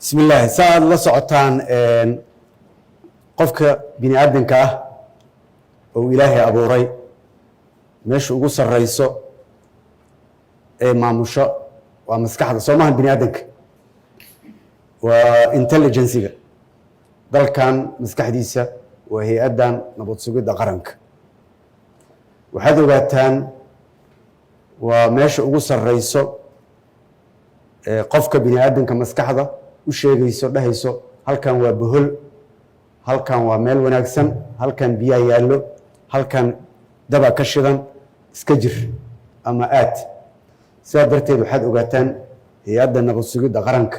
بسم الله ساعد la socotaan qofka bini aadanka ah oo ilaahay abuuray meesha ugu sareyso ee maamusho waa maskaxda Soomaaliya bini aadanka waa intelligence-ga dalkan maskaxdiisa waa hay'adan nabad sugidda qaranka waxaad ogaataan waa meesha ugu sareyso qofka bini aadanka maskaxda u sheegayso dhahayso halkan waa bohol halkan waa meel wanaagsan halkan biyo yaallo halkan daba ka shidan iska jir ama aad sidaa darteed waxaad ogaataan hay'adda nabad sugidda qaranka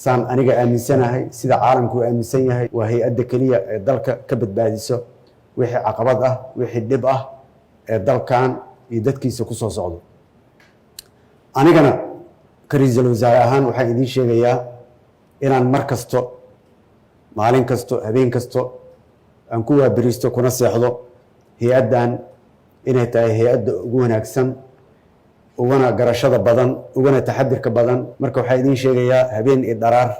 saan aniga aaminsanahay sida caalamku aaminsan yahay waa hay'adda kaliya ee dalka ka badbaadiso wixii caqabad ah wixii dhib ah ee dalkan iyo dadkiisa ku soo socdo anigana kariisal wasaare ahaan waxaan idiin sheegayaa inaan mar kasto maalin kasto habeen kasto aan ku waabiristo kuna seexdo hay'adan inay tahay hay'adda ugu wanaagsan ugana garashada badan ugana taxadirka badan marka waxaan idiin sheegayaa habeen iyo dharaar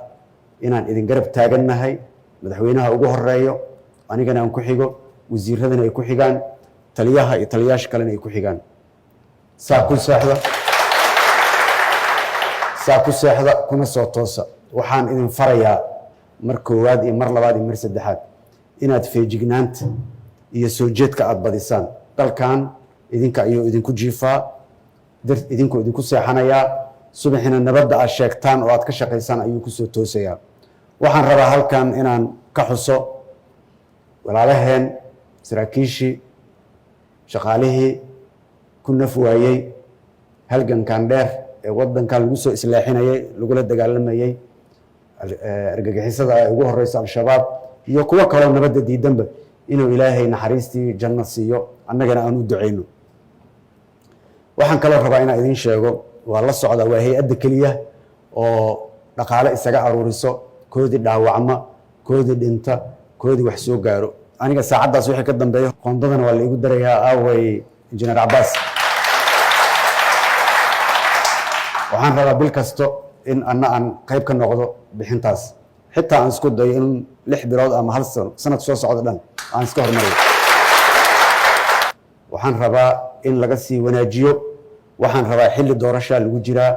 inaan idin garab taagannahay madaxweynaha ugu horeeyo anigana aan ku xigo wasiiradana ay ku xigaan taliyaha iyo taliyaasha kalena ay ku xigaan saa ku seexda kuna soo toosa waxaan idin farayaa mar koowaad iyo mar labaad iyo mar saddexaad inaad feejignaanta iyo soo jeedka aad badisaan dalkan idinka ayuu idinku jiifaa idinkoo idinku seexanayaa subaxina nabadda aad sheegtaan oo aad ka shaqaysaan ayuu ku soo toosayaa waxaan rabaa halkan inaan ka xuso walaalaheen saraakiishii shaqaalihii ku naf waayey halgankan dheer ee waddankan lagu soo islaaxinayay lagula dagaalamayay argagixisada ay ugu horeyso al-shabaab iyo kuwo kaloo nabadda diidanba inuu ilaahay naxariistii janno siiyo annagana aan u ducayno waxaan kaloo rabaa inaan idiin sheego waa la socda waa hay-adda keliya oo dhaqaale isaga aruuriso koodii dhaawacma koodii dhinta koodii wax soo gaaro aniga saacaddaas wixii ka dambeeyo qoondadana waa la igu darayaa aaway injineer Cabbaas waxaan rabaa bil kasto in aan qayb ka noqdo bixintaas xitaa aan isku dayo in 6 bilood ama hal sanad soo socdo dhan aan iska hormariyo waxaan rabaa in laga sii wanaajiyo waxaan rabaa xilli doorasho lagu jiraa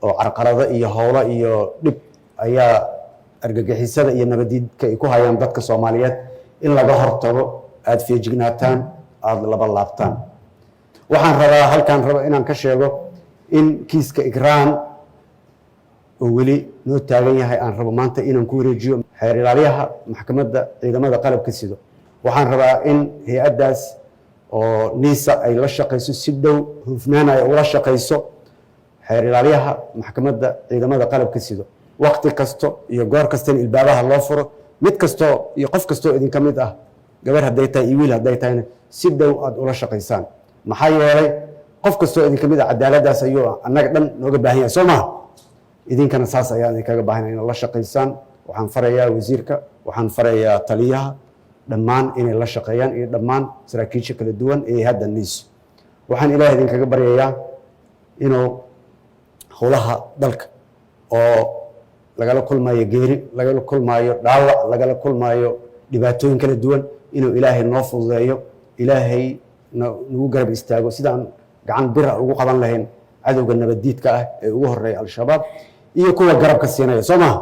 oo carqalado iyo howlo iyo dhib ayaa argagixisada iyo nabadiidka ay ku hayaan dadka Soomaaliyeed in laga hortago aad feejignaataan aad laba laabtaan waxaan rabaa halkan inaan ka sheego in kiiska ikraan oo weli noo taagan yahay aan rabo maanta inaan ku wareejiyo xeer ilaaliyaha maxkamadda ciidamada qalabka sido waxaan rabaa in hay'addaas oo niisa ay la shaqayso si dhow hufnaan ay ula shaqayso xeer ilaaliyaha maxkamadda ciidamada qalabka sido waqti kasto iyo goor kasta in ilbaabaha loo furo mid kasto iyo qof kasto idinka mid ah gabar hadday tahay iyo wiil hadday tahayna si dhow aad ula shaqaysaan maxaa yeelay qof kastoo idinka mid ah cadaaladaas ayuu annaga dhan nooga baahan yahay soo maha idinkana saas ayaa idinkaga baahan yahay inaad la shaqaysaan waxaan farayaa wasiirka waxaan farayaa taliyaha dhammaan inay la shaqeeyaan iyo dhammaan saraakiisha kala duwan ee hadda niis waxaan ilaahay idinkaga baryayaa inuu howlaha dalka oo lagala kulmayo geeri lagala kulmayo dhaawac lagala kulmayo dhibaatooyin kala duwan inuu ilaahay noo fududeeyo ilaahay nagu garab istaago sidaan gacan bir ugu qaban lahayn cadowga nabadiidka ah ee ugu horeeya al-shabaab iyo kuwa garabka siinaya soo maha